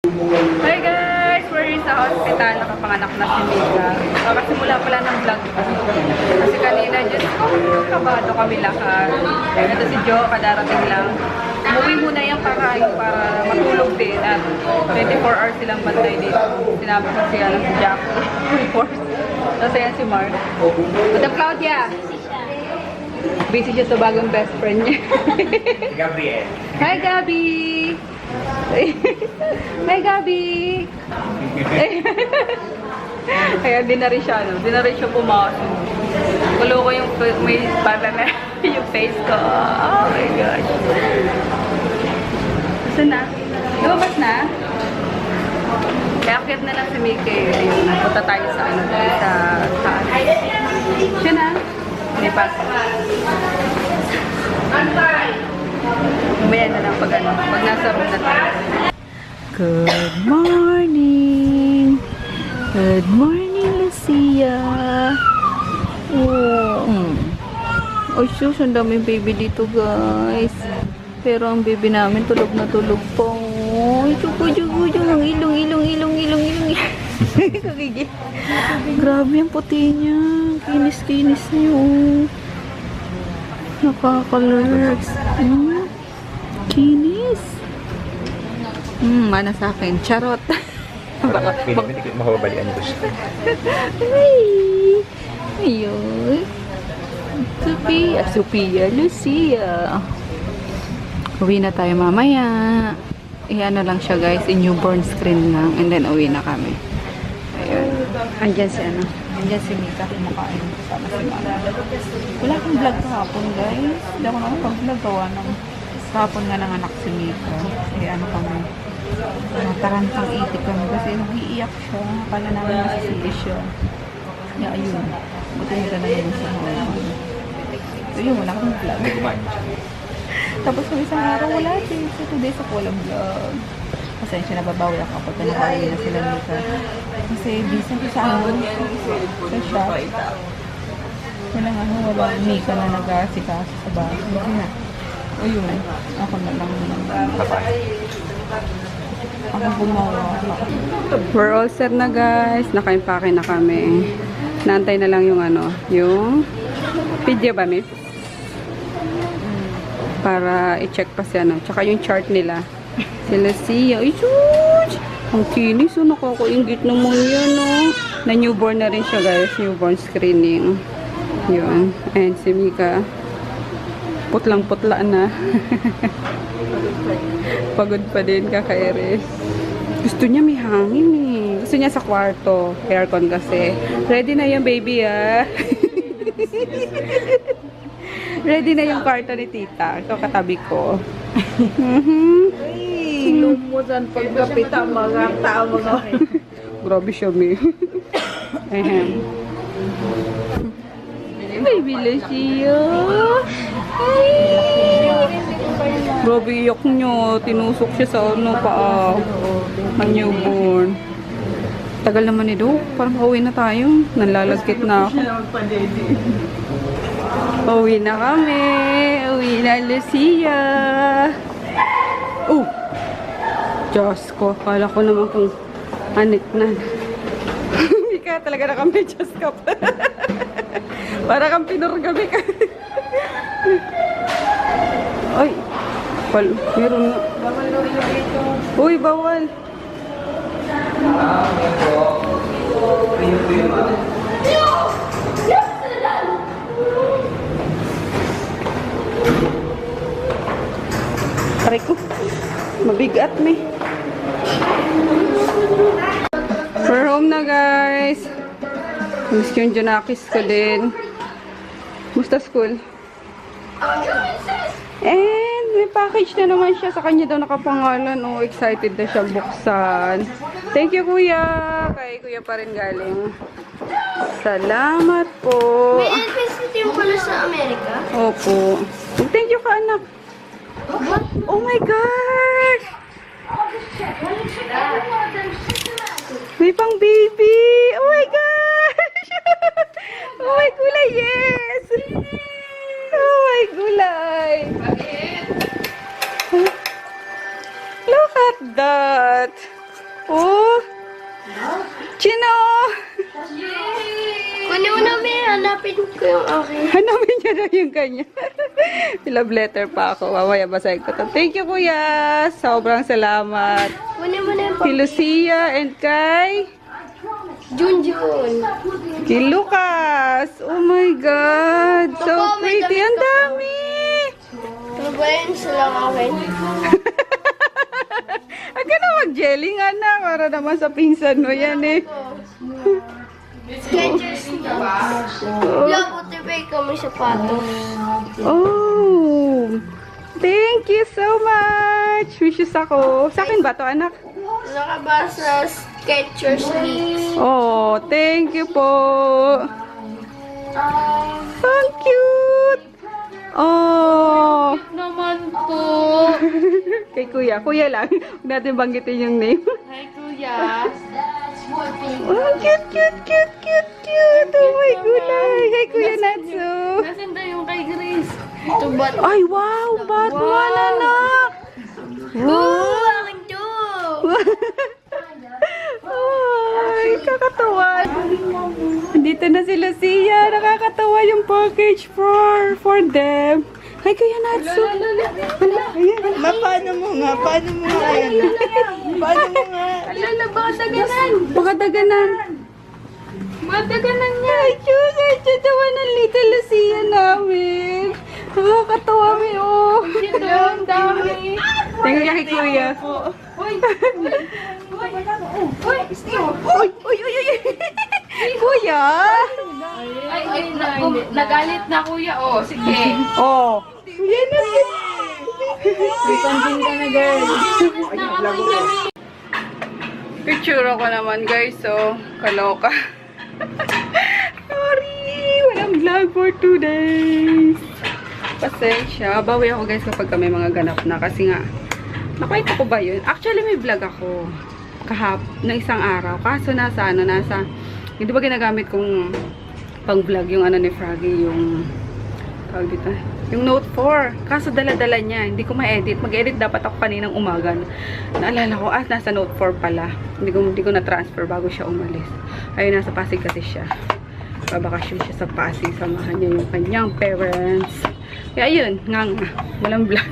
Hi guys! We're sa hospital. Nakapanganak na si Mika. Simula pala ng vlog ko. Kasi kanina, Diyos ko, kabado kami lahat. Ito si Jo, kadarating lang. Umuwi muna yung kakain para matulog din. At 24 hours silang bantay dito. Sinabi ko siya ng si Jack. Tapos yan si Mark. Madam Claudia! Busy siya sa bagong best friend niya. Si Gabriel. Hi, Gabi! Hi, Gabi! Kaya di na rin siya, no? Di na rin siya pumasok. Kulo ko yung may yung face ko. Oh my gosh. Gusto na? Lumabas na? Kaya akit na lang si Mickey. Ayun, napunta tayo sa ano, sa siya na. Hindi pa. Mamaya na lang pag ano, pag nasa room na tayo. Good morning! Good morning, Lucia! Oh, oh sus, ang daming baby dito, guys. Pero ang baby namin tulog na tulog pa. Oh, chuko, ang ilong. Kagigil. Grabe ang puti niya. Kinis niya. Oh. Nakaka-lurks. Kinis. Mana sa akin. Charot. Hindi ko mahubalian ko siya. Ay. Ayun. Sophia, Lucia. Uwi na tayo mamaya. Iyan na lang siya, guys. I-newborn screen lang. And then uwi na kami. Ayun. Andyan si ano. Andyan si Mika. Kumakain. Sama si Mama. Wala akong vlog kahapon, guys. Hindi ako nakapag-vlog. Gawa ng kahapon nga ng anak si Mika. Eh, ano kami. Tarantang itik kami. Kasi nag-iiyak siya. Akala namin masisili siya. Yeah, ayun. Buti nila na yun sa mga. So, yun. Wala akong vlog. May kumain siya. Tapos kung isang araw wala din. So, today sa walang vlog. Pasensya na babawi ako pagka nakauwi na sila Mika. Kasi busy ko sa ano. Sa shop. Walang ano, walang Mika na nag-asikaso sa bahay. Hindi na. O yun. Ako na lang. Papay. Ako gumawa. We're all set na, guys. Naka-impake na kami. Naantay na lang yung ano. Yung video ba, Miss? Para i-check pa siya, no? Tsaka yung chart nila. Si Lucia. Ay, such! Ang kinis, oh. Nakakaingit naman yan, no? Na newborn na rin siya, guys. Newborn screening. Yun. And si Mika. Putlang-putla na. Pagod pa din, kaka-Eres. Gusto niya may hangin, eh. Gusto niya sa kwarto. Aircon kasi. Ready na yung baby, ah. Ready na yung kwarto ni tita. Ito katabi ko. Silong mo dyan pagkapita mga tao mga. Grabe siya, me. Baby Lucia. Grabe iyak nyo. Tinusok siya sa ano pa. Newborn. Tagal naman ni Doc. Parang pauwi na tayo. Nanlalagkit na ako. Uwi na kami. Uwi na, Lucia. Oh! Diyos ko. Kala ko naman kung anik na. Hindi ka talaga nakamedyas ka pa. Para kang pinurgabi ka. Ay! Meron nga. Uy, bawal. Aray ko. Mabigat, me. We're home na, guys. Miss yung Junakis ko din. Musta school? And may package na naman siya. Sa kanya daw nakapangalan. Oh, excited na siya buksan. Thank you, kuya. Kay kuya pa rin galing. Salamat po. May NPC team pala sa Amerika? Opo. Thank you ka, anak. Oh my gosh! May pang baby! Oh my gosh! Oh my gulay, yes! Oh my gulay! Look at that! Oh! Chino! Kunin mo na, may hanapin ko yung akin. Hanapin niya na yung kanya. Love letter pa ako. Mamaya basahin ko to. Thank you, kuya. Sobrang salamat. Kunin mo na yung Kay Lucia and kay... Junjun. Kay Lucas. Oh my God. So Opo, may pretty. damit Ang ka pa. dami. Ano ba yun sila akin? Huwag ka na mag-jelly nga na. Para naman sa pinsan mo yan eh. Skechers na. Wala, buti pa kami sapatos. Oh. Thank you so much. Wishes ako. Sa akin ba to, anak? Nakabasa Skechers Leaks. Oh, thank you po. Ang cute. Oh. Naman po. Kay kuya. Kuya lang. Huwag natin banggitin yung name. Hi, Kuya. Oh, cute, cute, cute, cute, cute. Oh my gulay. Hey, Kuya Natsu. Nasaan na yung kay Grace? Ito ba? Ay, wow. Batman, anak. Oo, akin to. Ay, kakatawa. Dito na si Lucia. Nakakatawa yung package for them. Hi, Kuya Natsu. Ma, paano mo nga? Paano mo nga yan? Paano mo nga? Alala, baka daganan. Baka daganan. Madaganan niya. Ay, cute. Ay, tatawa ng little Lucia namin. Nakakatawa mi, oh. Ito, ang dami. Tingnan niya kay Kuya. Uy! Uy, uy, uy, uy. Kuya. Ay, nagalit na kuya. Oh, sige. Oh. Kuya na. Ipandin ka na, girl. Nakamoy kami. Picture ako naman, guys. So, kaloka. Sorry. Walang vlog for 2 days. Pasensya. Bawi ako, guys, kapag kami mga ganap na. Kasi nga, nakwento ko ba yun? Actually, may vlog ako. Na isang araw. Kaso nasa, hindi ba ginagamit kong pang vlog yung ano ni Froggy, yung tawag dito, yung Note 4. Kaso dala-dala niya, hindi ko ma-edit. Mag-edit dapat ako kaninang umaga. Naalala ko, nasa Note 4 pala. Hindi ko na-transfer bago siya umalis. Ayun, nasa Pasig kasi siya. Babakasyon siya sa Pasig. Samahan niya yung kanyang parents. Kaya ayun, nga. Walang vlog.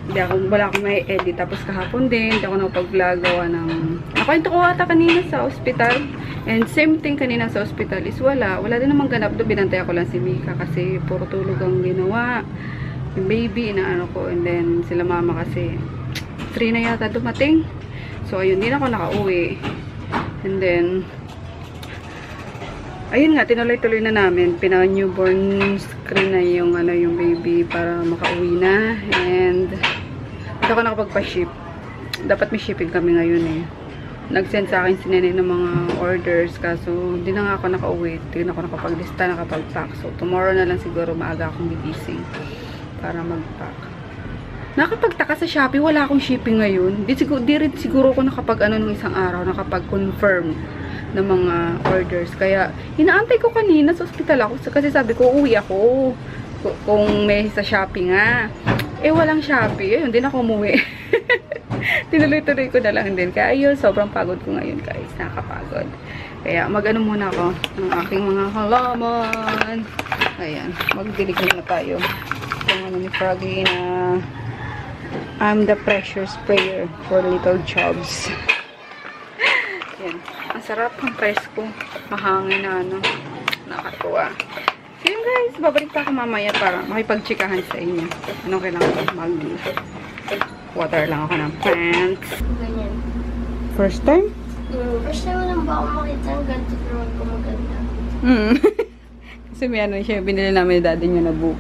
Wala akong may edit. Tapos kahapon din, hindi ako nakapag-vlog gawa ng... Nakwento ko ata kanina sa ospital. And same thing kanina sa ospital is wala. Wala din namang ganap doon. Binantay ako lang si Mika kasi puro tulog ang ginawa. Yung baby, inaano ko. And then sila mama kasi 3 na yata dumating. So ayun, din ako nakauwi. And then ayun nga, tinuloy-tuloy na namin. Pina-newborn screen na yung, yung baby para makauwi na. And hindi ako nakapagpa-ship. Dapat may shipping kami ngayon eh. Nag-send sa akin si Nenay ng mga orders. Kaso hindi na nga ako nakauwi. Hindi na ako nakapaglista, nakapag-pack. So tomorrow na lang siguro maaga akong gigising para mag-pack. Nakapagtaka sa Shopee, wala akong shipping ngayon. Di rin siguro ako nung isang araw, nakapag-confirm ng mga orders. Kaya, inaantay ko kanina sa ospital ako. Kasi sabi ko, uwi ako. Kung may sa Shopee nga. Eh, walang Shopee. Ayun, din ako umuwi. Tinuloy-tuloy ko na lang din. Kaya, ayun, sobrang pagod ko ngayon, guys. Nakakapagod. Kaya, mag-ano muna ako ng aking mga halaman. Ayan, magdilig muna tayo. Yung ano ni Froggy na I'm the pressure sprayer for little jobs. Yan. Ang sarap ng presko. Mahangin na nakatuwa. So yun guys, babalik pa ako mamaya para makipagtsikahan sa inyo. Anong kailangan ko? Water lang ako ng plants. Ganyan. First time? First time lang ba ako makita ng ganito pero ko maganda. Kasi may siya, binili namin yung daddy niya na book.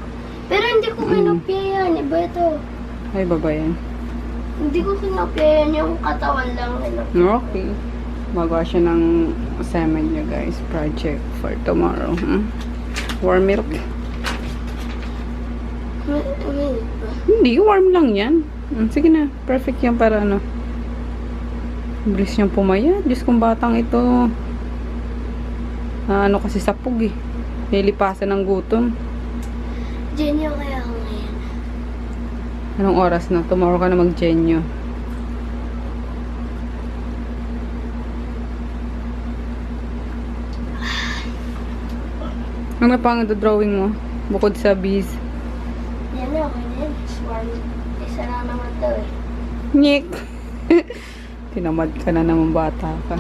Pero hindi ko kinopya yan. Iba ito. Ay, baba yan. Hindi ko kinopya yan. Yung katawan lang nila. Okay. Magawa siya ng assignment niya guys. Project for tomorrow. Warm milk. Hindi, warm lang yan. Sige na. Perfect yan para bilis niyang pumaya. Diyos kong batang ito. Kasi sapog eh. Nilipasan ng gutom. Genyo kaya ako ngayon. Anong oras na? Tomorrow ka na mag-genyo. Ano pa ang drawing mo? Bukod sa bees. Yan na, okay na yan. One. Isa lang naman daw eh. Nyek! Tinamad ka na naman bata ka.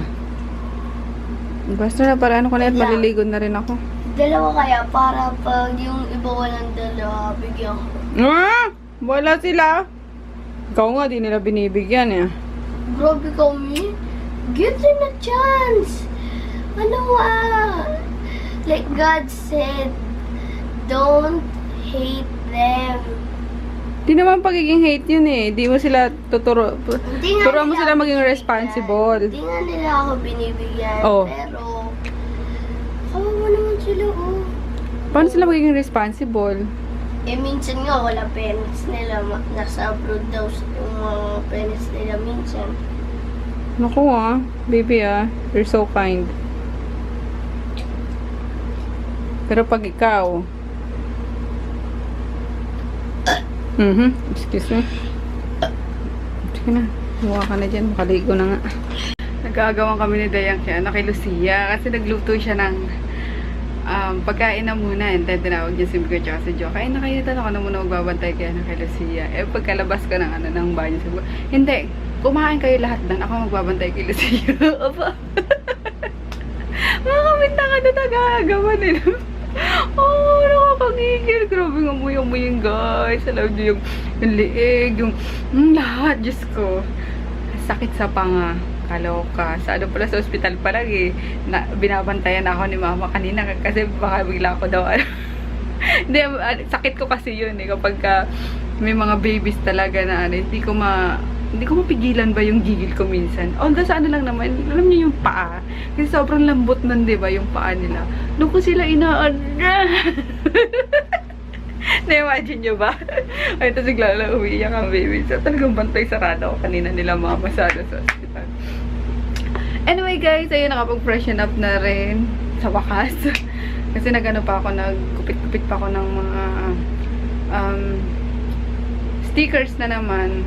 Basta na, para ano ko na yan, maliligo na rin ako. Dalawa kaya para pag yung iba walang dalawa, bigyan ko. Ah! Wala sila. Ikaw nga, di nila binibigyan eh. Grabe kami. Give them a chance. Ano like God said, don't hate them. Di naman pagiging hate yun eh. Di mo sila tuturo. Hindi nga Turuan mo nila sila ako maging binibigyan. responsible. Hindi nga nila ako binibigyan. Oh. Pero, kawawa naman sila oh. Paano sila magiging responsible? Eh, minsan nga wala parents nila. Nasa abroad daw yung mga parents nila minsan. Naku baby you're so kind. Pero pag ikaw, excuse me. Sige na, buka ka na dyan, makaligo na nga. Nagagawan kami ni Dayang kaya kay Lucia kasi nagluto siya ng pagkain na muna, and then tinawag niya si Mika tsaka si Jo. Kain na kayo, ako na muna magbabantay kaya kay Lucia. Eh pagkalabas ko ng ng banyo, sabi ko, hindi, kumain kayo lahat doon, ako magbabantay kay Lucia. Opa. Mga kaminta ka na tagagawa nila. Oh, nakakagigil. Grabe nga muyang-muyang guys. Alam niyo yung liig, yung lahat. Diyos ko. Sakit sa panga. Kaloka. Sa ano pala, sa ospital pa lang eh. Binabantayan ako ni mama kanina kasi baka bigla ako daw. Hindi, sakit ko kasi yun eh. Kapag may mga babies talaga na hindi ko mapigilan ba yung gigil ko minsan. Although sa ano lang naman, alam niyo yung paa. Kasi sobrang lambot nun, di ba, yung paa nila. Doon ko sila na-imagine nyo ba? Ay, ito sigla lang umiiyak ang baby. So, talagang bantay sarado ako kanina nila mama sa hospital. Anyway guys, ayun, nakapag-freshen up na rin sa wakas. Kasi nagano pa ako, nagkupit-kupit pa ako ng mga stickers na naman.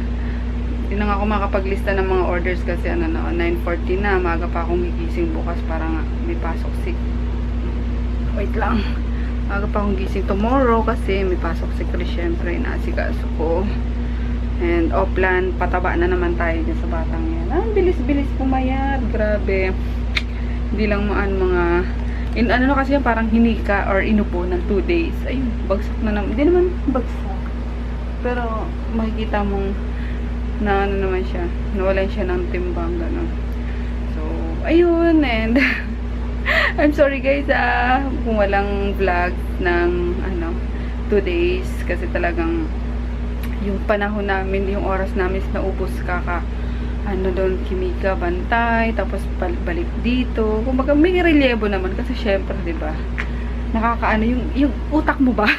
Hindi na nga ako makapaglista ng mga orders kasi 9:40 na. Maaga pa akong gigising bukas para nga may pasok si... Wait lang. Maaga pa akong gising tomorrow kasi may pasok si Chris. Siyempre, inaasikaso ko. And offline, pataba na naman tayo dyan sa batang yan. Bilis-bilis pumayat. Grabe. Hindi lang mga... ano na kasi yan, parang hinika or inupo ng 2 days. Ayun, bagsak na naman. Hindi naman bagsak. Pero makikita mong na ano naman siya, nawalan siya ng timbang, gano'n. So, ayun, and I'm sorry guys, kung walang vlog ng 2 days, kasi talagang yung panahon namin, yung oras namin naubos doon, Kimika, bantay, tapos balik dito. Kumbaga, may relievo naman, kasi syempre, di ba, nakakaano, yung utak mo ba?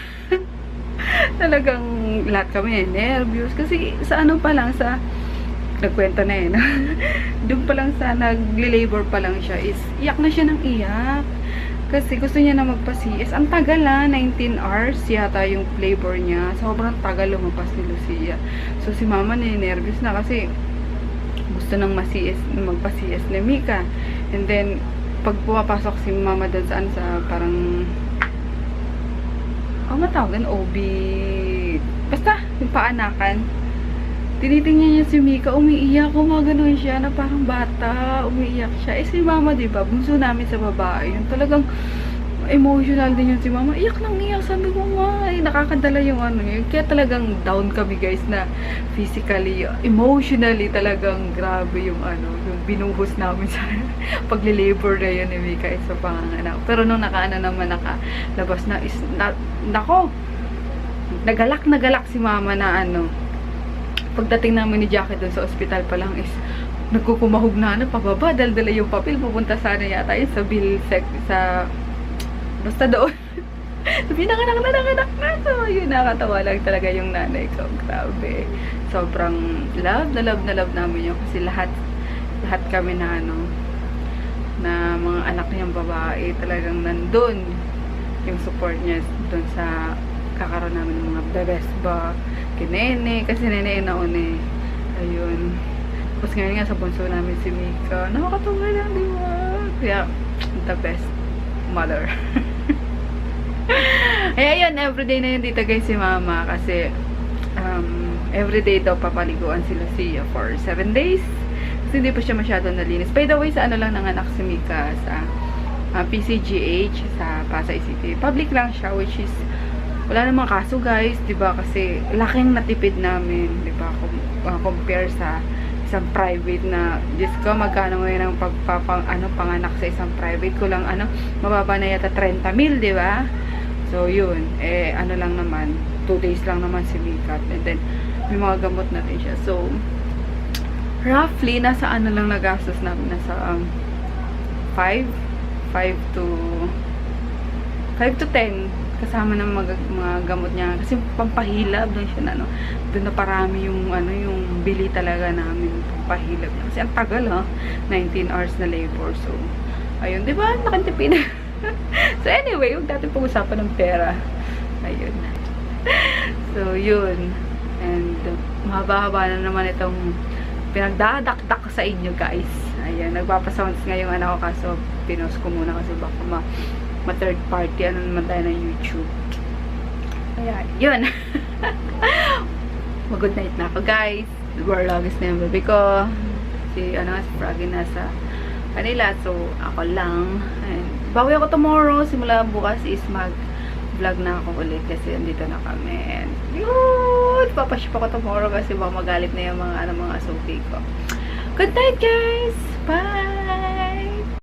Talagang lahat kami nervous kasi sa ano pa lang, sa nagkwento na no? Doon pa lang sa nagle-labor pa lang siya is iyak na siya ng iyak kasi gusto niya na magpa-CS. Ang tagal 19 hours yata yung labor niya, sobrang tagal lumabas ni Lucia. So si mama nervous na kasi gusto nang magpa-CS ni Mika, and then pag pumapasok si mama doon sa parang matawag din, OB. Basta, yung paanakan. Tinitingnan niya si Mika, umiiyak, gumaganon siya, na parang bata, umiiyak siya. Eh si mama, diba, bunso namin sa babae, yun talagang emotional din yun si mama. Iyak nang iyak, sabi ko nga, nakakadala yung yun. Kaya talagang down kami guys na physically, emotionally talagang grabe yung yung binuhos namin sa pagle-labor na yun ni Mika sa panganganak. Pero nung nakalabas na is, nako, nagalak si mama na pagdating namin ni Jackie doon sa ospital pa lang is nagkukumahog na pababa, daldala yung papel, pupunta sana yata yun sa bill sa basta doon. Sabi, nanganak na. So, yun, nakatawa lang talaga yung nanay ko. Grabe. Sobrang love na love namin yun. Kasi lahat kami na na mga anak niyang babae, talagang nandun yung support niya dun sa kakaroon namin ng mga bebes ba, kinene, kasi nene naon eh. Ayun. Tapos ngayon nga sa bunso namin si Mika, nakakatawa lang, di ba? Kaya, the best mother. Eh, ayun, everyday na yun dito guys si mama. Kasi, everyday daw papaliguan si Lucia for 7 days. Kasi hindi pa siya masyado nalinis. By the way, sa ano lang nanganak si Mika sa PCGH sa Pasay City. Public lang siya, which is wala namang kaso guys, 'di ba? Kasi laking natipid namin, 'di ba? Compare sa isang private na, Diyos ko, magkano ngayon ang panganak sa isang private ko lang, mababa na yata 30,000, 'di ba? So, yun. Eh, ano lang naman, 2 days lang naman si Mika. And then, may mga gamot natin siya. So, roughly, nasa ano lang nagastos namin, nasa 5 to 10 kasama ng mga gamot niya kasi pampahilab doon siya na doon na parami yung yung bili talaga namin pampahilab niya kasi ang tagal 19 hours na labor. So ayun, 'di ba, nakantipid. So anyway, huwag natin pag-usapan ng pera. Ayun. So yun, and mahaba-haba na naman itong pinagdadakdak ko sa inyo guys. Ayan, nagpapasounds nga yung anak ko kaso pinost ko muna kasi baka ma-third party naman tayo ng YouTube. Ayan, yun. Mag-good night na ako guys. Warlogis na yung baby ko. Si Froggy nasa kanila. So, ako lang. And, bawi ako tomorrow. Simula bukas is mag-vlog na ako ulit kasi andito na kami. And, yun! Papaship ako tomorrow kasi baka magalit na yung mga suki ko. Good night guys! Bye!